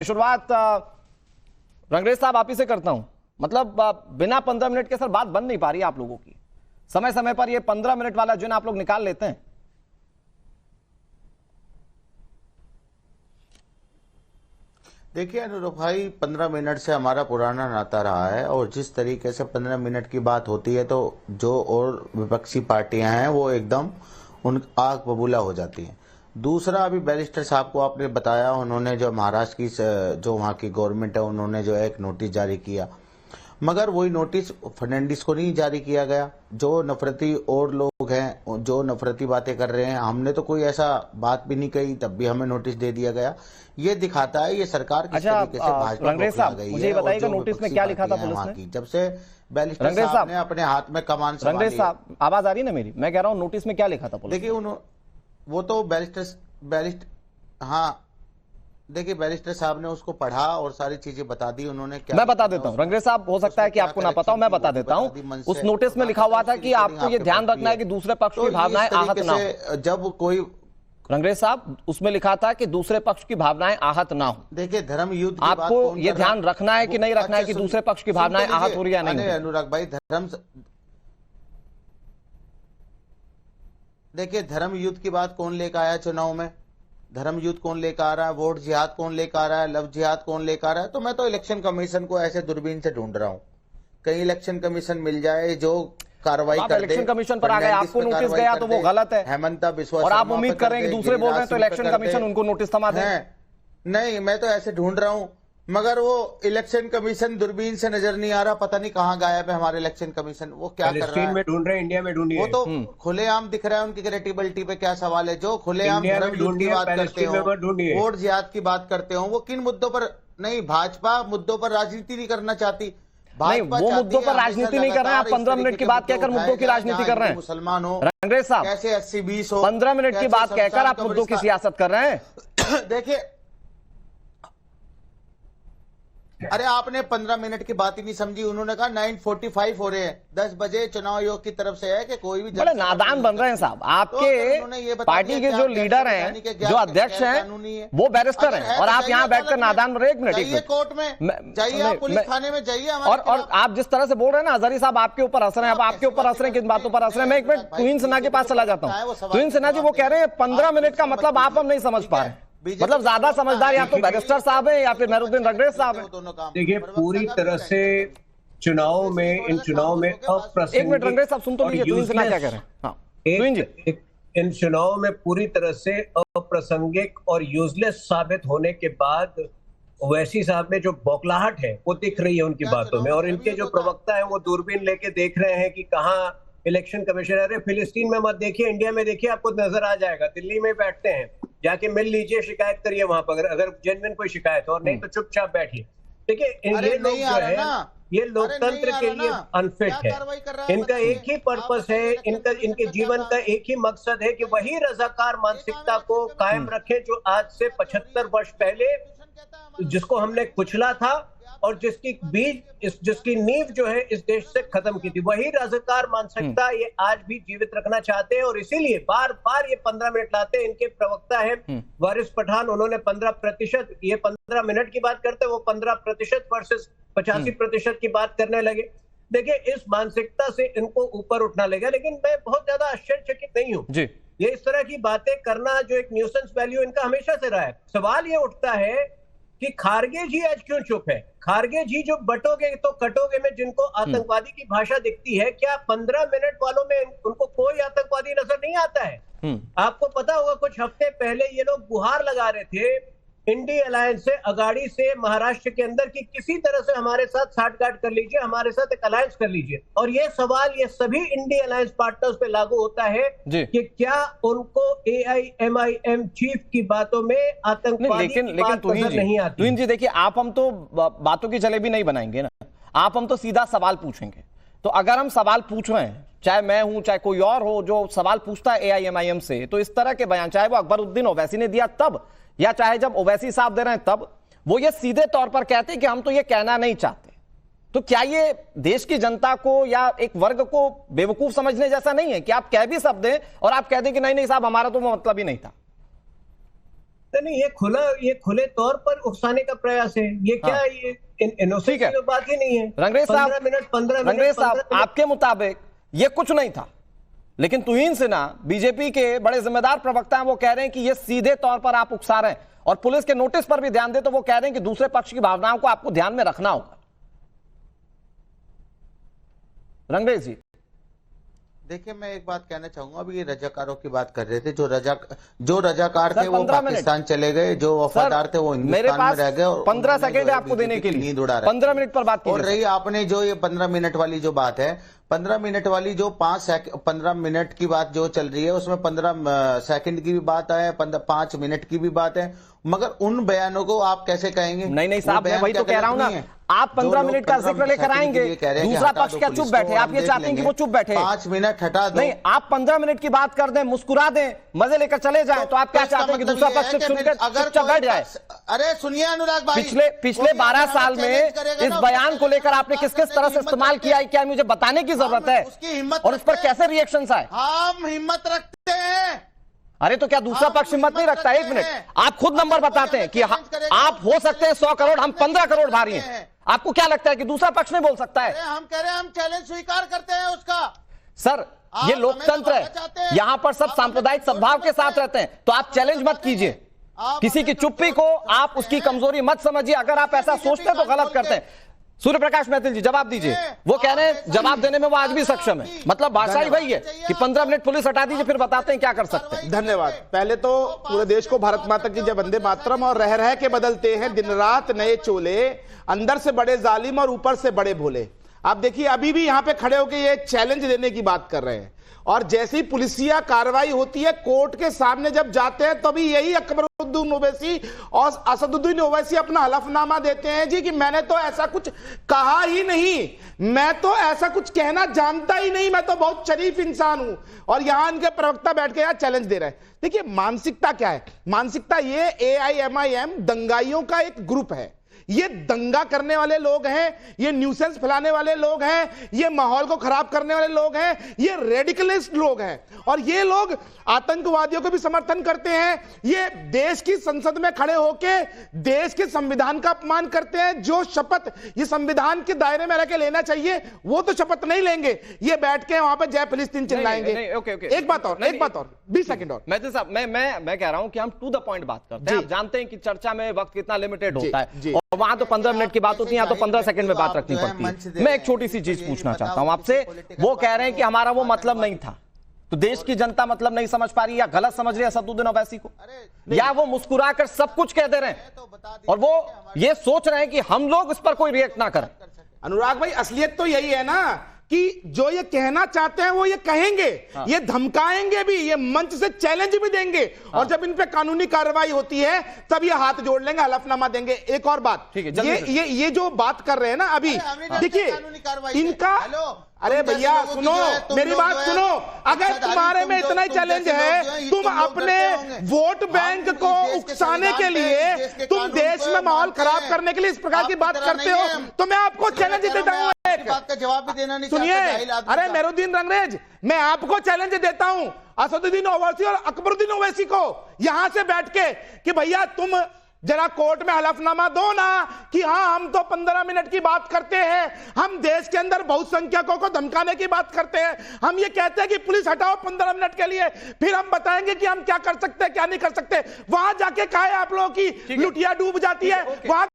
शुरुआत रंगरेज साहब आप ही से करता हूं। मतलब बिना 15 मिनट के सर बात बन नहीं पा रही है आप लोगों की। समय समय पर ये 15 मिनट वाला जो ना आप लोग निकाल लेते हैं। देखिए अनुरूप भाई, 15 मिनट से हमारा पुराना नाता रहा है और जिस तरीके से 15 मिनट की बात होती है तो जो और विपक्षी पार्टियां हैं वो एकदम उन आग बबूला हो जाती हैं। दूसरा, अभी बैरिस्टर साहब को आपने बताया, उन्होंने जो महाराष्ट्र की जो वहाँ की गवर्नमेंट है उन्होंने जो एक नोटिस जारी किया, मगर वही नोटिस फर्नांडिस को नहीं जारी किया गया। जो नफरती और लोग हैं जो नफरती बातें कर रहे हैं, हमने तो कोई ऐसा बात भी नहीं कही, तब भी हमें नोटिस दे दिया गया। ये दिखाता है ये सरकार किस तरीके से भाजपा को खिला गई है। मुझे बताइएगा नोटिस में क्या लिखा था पुलिस ने? जब से बैरिस्टर साहब ने अपने हाथ में कमान संभाली। रंगरेज साहब आवाज आ रही है ना मेरी? मैं कह रहा हूँ नोटिस में क्या लिखा था पुलिस? देखिए वो तो बैरिस्टर हाँ, देखिए बैरिस्टर साहब ने उसको पढ़ा और सारी चीजें बता दी उन्होंने। क्या मैं बता देता हूं रंगरेज साहब, हो सकता है कि आपको ना पता हो, मैं बता देता हूं। उस नोटिस में लिखा हुआ था कि आपको ये ध्यान रखना है कि दूसरे पक्ष की भावनाएं आहत ना हो। जब कोई रंगरेज साहब उसमें लिखा था कि दूसरे पक्ष की भावनाएं आहत ना हो। देखिए धर्म युद्ध की आपको ये ध्यान रखना है कि नहीं रखना है कि दूसरे पक्ष की भावनाएं आहत हो रही है नहीं। अनुराग भाई, देखिए धर्म युद्ध की बात कौन लेकर आया चुनाव में? धर्म युद्ध कौन लेकर आ रहा है? वोट जिहाद कौन लेकर आ रहा है? लव जिहाद कौन लेकर आ रहा है? तो मैं तो इलेक्शन कमीशन को ऐसे दूरबीन से ढूंढ रहा हूं, कहीं इलेक्शन कमीशन मिल जाए जो कार्रवाई कर दे। इलेक्शन कमीशन पर आ गए, आपको नोटिस गया तो वो गलत है। हेमंता विश्वास और आप उम्मीद कर रहे हैं कि दूसरे बोल रहे हैं तो इलेक्शन कमीशन उनको नोटिस थमा दे। नहीं, मैं तो ऐसे ढूंढ रहा हूं, मगर वो इलेक्शन कमीशन दूरबीन से नजर नहीं आ रहा। पता नहीं कहाँ गायब है हमारे इलेक्शन कमीशन, वो क्या कर रहा है? में ढूंढ रहे हैं, इंडिया में ढूंढिए। वो तो खुलेआम दिख रहा है, उनकी क्रेडिबिलिटी पे क्या सवाल है? जो खुलेआम धर्म युद्ध की बात करते हो, वोट जिहाद की बात करते हो, वो किन मुद्दों पर? नहीं, भाजपा मुद्दों पर राजनीति नहीं करना चाहती। नहीं, वो मुद्दों पर राजनीति नहीं कर रहे हैं। आप 15 मिनट की बात कहकर मुद्दों की राजनीति कर रहे हैं। मुसलमान हो, रंगरेज साहब कैसे 80-20 हो, 15 मिनट की बात कहकर आप मुद्दों की सियासत कर रहे हैं। देखिए, अरे आपने 15 मिनट की बात ही नहीं समझी। उन्होंने कहा 9:45 हो रहे हैं, 10 बजे चुनाव आयोग की तरफ से है कि कोई भी बड़े नादान बन रहे हैं साहब। आपके पार्टी के जो लीडर हैं, जो अध्यक्ष हैं, वो बैरिस्टर हैं और आप यहाँ बैठकर नादान बन रहे हैं। एक मिनट, कोर्ट में जाइए, आप पुलिस थाने में जाइए। और आप जिस तरह से बोल रहे हैं ना, अजहरी साहब आपके ऊपर हंस रहे हैं। अब आपके ऊपर हंस रहे हैं, किन बातों पर हंस रहे हैं? मैं एक मिनट तुहिन सिन्हा के पास चला जाता हूँ। तुहिन सिन्हा जी वो कह रहे हैं 15 मिनट का मतलब आप हम नहीं समझ पा रहे। मतलब ज्यादा समझदार या तो बैरिस्टर साहब है या फिर मेहरुद्दीन रंगरेज साहब है। देखिए पूरी तरह से चुनाव में, इन चुनाव में एक मिनट रंगरेज साहब सुन तो लीजिए, तुहिन सिन्हा क्या कह रहे हैं? हाँ तुहिन जी, इन चुनाव में पूरी तरह से अप्रासंगिक और यूजलेस साबित होने के बाद ओवैसी साहब में जो बौखलाहट है वो दिख रही है उनकी बातों में। और इनके जो प्रवक्ता है वो दूरबीन लेके देख रहे हैं कि कहाँ इलेक्शन कमीशन। अरे फिलिस्तीन में मत देखिए, इंडिया में देखिए, आपको नजर आ जाएगा। दिल्ली में बैठते हैं, जाके मिल लीजिए, शिकायत करिए वहां पर अगर जेन्युइन कोई शिकायत हो, और नहीं तो चुपचाप बैठिए। देखिए ये लोग जो है ये लोकतंत्र के लिए अनफिट है। इनका एक ही पर्पस है, इनके जीवन का एक ही मकसद है कि वही रजाकार मानसिकता को कायम रखें जो आज से 75 वर्ष पहले जिसको हमने कुचला था और जिसकी नींव जो है इस देश से खत्म की थी। वही रजाकार मानसिकता ये आज भी जीवित रखना चाहते हैं और इसीलिए बार बार ये 15 मिनट लाते हैं। इनके प्रवक्ता है वारिस पठान, उन्होंने 15%, ये 15 मिनट की बात करते हैं, वो 15% वर्सेस 85% की बात करने लगे। देखिए इस मानसिकता से इनको ऊपर उठना लगेगा, लेकिन मैं बहुत ज्यादा आश्चर्यचकित नहीं हूँ। ये इस तरह की बातें करना जो एक न्यूसेंस वैल्यू इनका हमेशा से रहा है। सवाल ये उठता है कि खारगे जी आज क्यों चुप है? खारगे जी जो बटोगे तो कटोगे में जिनको आतंकवादी की भाषा दिखती है, क्या 15 मिनट वालों में उनको कोई आतंकवादी नजर नहीं आता है? आपको पता होगा कुछ हफ्ते पहले ये लोग गुहार लगा रहे थे इंडी अलायंस से, अगाड़ी से, महाराष्ट्र के अंदर की किसी तरह से हमारे साथ साठगांठ कर लीजिए, हमारे साथ एक अलायंस कर लीजिए। और ये सवाल ये सभी इंडी अलायंस पार्टनर्स पे लागू होता है कि क्या उनको AIMIM चीफ की बातों में आतंकवादी लेकिन नहीं आती? तुहिन जी देखिए, आप हम तो बातों की जलेबी नहीं बनाएंगे ना, आप हम तो सीधा सवाल पूछेंगे। तो अगर हम सवाल पूछ रहे हैं, चाहे मैं हूं चाहे कोई और हो जो सवाल पूछता है AIMIM से, तो इस तरह के बयान चाहे वो अकबरुद्दीन ओवैसी ने दिया तब, या चाहे जब ओवैसी साहब दे रहे हैं तब, वो ये सीधे तौर पर कहते हैं कि हम तो ये कहना नहीं चाहते। तो क्या ये देश की जनता को या एक वर्ग को बेवकूफ समझने जैसा नहीं है कि आप कह भी सब दें और आप कह दें कि नहीं नहीं साहब हमारा तो वो मतलब ही नहीं था? नहीं, ये खुले तौर पर उकसाने का प्रयास है। ये क्या हाँ। ये इनोसेंस की तो बात ही नहीं है। रंगरेज साहब, 15 रंगरेज मिनट साहब, आपके मुताबिक ये कुछ नहीं था, लेकिन तुहीन सिन्हा बीजेपी के बड़े जिम्मेदार प्रवक्ता हैं, वो कह रहे हैं कि ये सीधे तौर पर आप उकसा रहे हैं, और पुलिस के नोटिस पर भी ध्यान दे तो वो कह रहे हैं कि दूसरे पक्ष की भावनाओं को आपको ध्यान में रखना होगा। रंगरेज जी, देखिए, मैं एक बात कहना चाहूंगा। अभी ये रजाकारों की बात कर रहे थे। जो रजाकार थे वो पाकिस्तान चले गए, जो वफादार थे वो हिंदुस्तान में रह गए। और 15 सेकंड है आपको देने के लिए, नींद उड़ा रहे, 15 मिनट पर बात और रही आपने जो ये 15 मिनट वाली जो बात है, 15 मिनट वाली जो 15 मिनट की बात जो चल रही है, उसमें 15 सेकंड की भी बात है, 5 मिनट की भी बात है, मगर उन बयानों को आप कैसे कहेंगे? नहीं साहब, मैं वही तो कह रहा हूं ना, आप 15 मिनट का जिक्र लेकर आएंगे, दूसरा पक्ष क्या चुप बैठे? आप ये चाहते हैं कि वो चुप बैठे? 5 मिनट हटा दो। नहीं, आप 15 मिनट की बात कर दें, मुस्कुरा दें, मजे लेकर चले जाएं, तो आप क्या चाहते हैं कि दूसरा पक्ष सुनकर चुपचाप बैठ जाए? अरे सुनिए अनुराग भाई, पिछले 12 साल में इस बयान को लेकर आपने किस किस तरह से इस्तेमाल किया है, क्या मुझे बताने की जरूरत है? उसकी हिम्मत और उस पर कैसे रिएक्शंस आए? हम हिम्मत रखते हैं। अरे तो क्या दूसरा पक्ष हिम्मत नहीं रखता? एक मिनट, आप खुद नंबर बताते हैं कि आप हो सकते हैं 100 करोड़, हम 15 करोड़ भारी हैं। आपको क्या लगता है कि दूसरा पक्ष नहीं बोल सकता है? हम कह रहे हैं, हम चैलेंज स्वीकार करते हैं उसका। सर, ये लोकतंत्र है, यहां पर सब सांप्रदायिक सद्भाव के साथ रहते हैं, तो आप चैलेंज मत कीजिए। किसी की चुप्पी को आप उसकी कमजोरी मत समझिए। अगर आप ऐसा सोचते तो गलत करते हैं। सूर्य प्रकाश मैथिल जी, जवाब दीजिए। वो कह रहे हैं जवाब देने में वो आज भी सक्षम है, मतलब भाषा ही वही है कि 15 मिनट पुलिस हटा दीजिए, फिर बताते हैं क्या कर सकते हैं। धन्यवाद। पहले तो पूरे देश को भारत माता की जय वंदे मातरम। और रह रह के बदलते हैं दिन रात नए चोले, अंदर से बड़े जालिम और ऊपर से बड़े भोले। आप देखिए, अभी भी यहां पे खड़े होकर ये चैलेंज देने की बात कर रहे हैं, और जैसी पुलिसिया कार्रवाई होती है, कोर्ट के सामने जब जाते हैं तभी यही अकबरुद्दीन ओवैसी और असदुद्दीन ओवैसी अपना हलफनामा देते हैं जी कि मैंने तो ऐसा कुछ कहा ही नहीं, मैं तो ऐसा कुछ कहना जानता ही नहीं, मैं तो बहुत शरीफ इंसान हूं। और यहां इनके प्रवक्ता बैठ के यहां चैलेंज दे रहे हैं। देखिए, मानसिकता क्या है? मानसिकता ये AIMIM दंगाइयों का एक ग्रुप है। ये दंगा करने वाले लोग हैं, ये न्यूसेंस फैलाने वाले लोग हैं, ये माहौल को खराब करने वाले लोग हैं, ये रेडिकलिस्ट लोग हैं, और ये लोग आतंकवादियों को भी समर्थन करते हैं। ये देश की संसद में खड़े होकर देश के संविधान का अपमान करते हैं। जो शपथ ये संविधान के दायरे में रह के लेना चाहिए, वो तो शपथ नहीं लेंगे, ये बैठ के वहां पर जय फिलिस्तीन चिल्लाएंगे। एक बात और 20 सेकंड और। मैथिल साहब, मैं कह रहा हूं कि हम टू द पॉइंट बात करते हैं। आप जानते हैं कि चर्चा में वक्त कितना लिमिटेड होता है, और वहां तो 15 मिनट की बात होती है, यहाँ तो 15 सेकंड में बात रखनी पड़ती है। मैं एक छोटी सी चीज पूछना चाहता हूं आपसे। वो कह रहे हैं कि हमारा वो मतलब नहीं था, तो देश की जनता मतलब नहीं समझ पा रही, या गलत समझ रही है असदुद्दीन ओवैसी को, या वो मुस्कुराकर सब कुछ कह दे रहे हैं और वो ये सोच रहे हैं कि हम लोग इस पर कोई रिएक्ट ना करें? अनुराग भाई, असलियत तो यही है ना कि जो ये कहना चाहते हैं वो ये कहेंगे। हाँ। ये धमकाएंगे भी, ये मंच से चैलेंज भी देंगे। हाँ। और जब इन पे कानूनी कार्रवाई होती है तब ये हाथ जोड़ लेंगे, हलफनामा देंगे। एक और बात, ये जो बात कर रहे हैं ना अभी, देखिए इनका, अरे भैया सुनो, मेरी बात सुनो। अगर तुम्हारे में इतना ही चैलेंज है, तुम अपने वोट बैंक को उकसाने के लिए, तुम देश में माहौल खराब करने के लिए इस प्रकार की बात करते हो, तो मैं आपको चैलेंज देता हूं। बात का जवाब भी देना नहीं सुनिए, अरे मेहरुद्दीन रंगरेज, मैं आपको चैलेंज देता हूं असदुद्दीन ओवैसी और अकबरुद्दीन ओवैसी को, यहां से बैठ के कि भैया तुम जरा कोर्ट में हलफनामा दो ना कि हाँ हम तो 15 मिनट की बात करते हैं, हम देश के अंदर बहुसंख्यकों को धमकाने की बात करते हैं, हम ये कहते हैं कि पुलिस हटाओ 15 मिनट के लिए, फिर हम बताएंगे कि हम क्या कर सकते हैं क्या नहीं कर सकते। वहां जाके कहा है आप लोगों की लुटिया डूब जाती है, वहां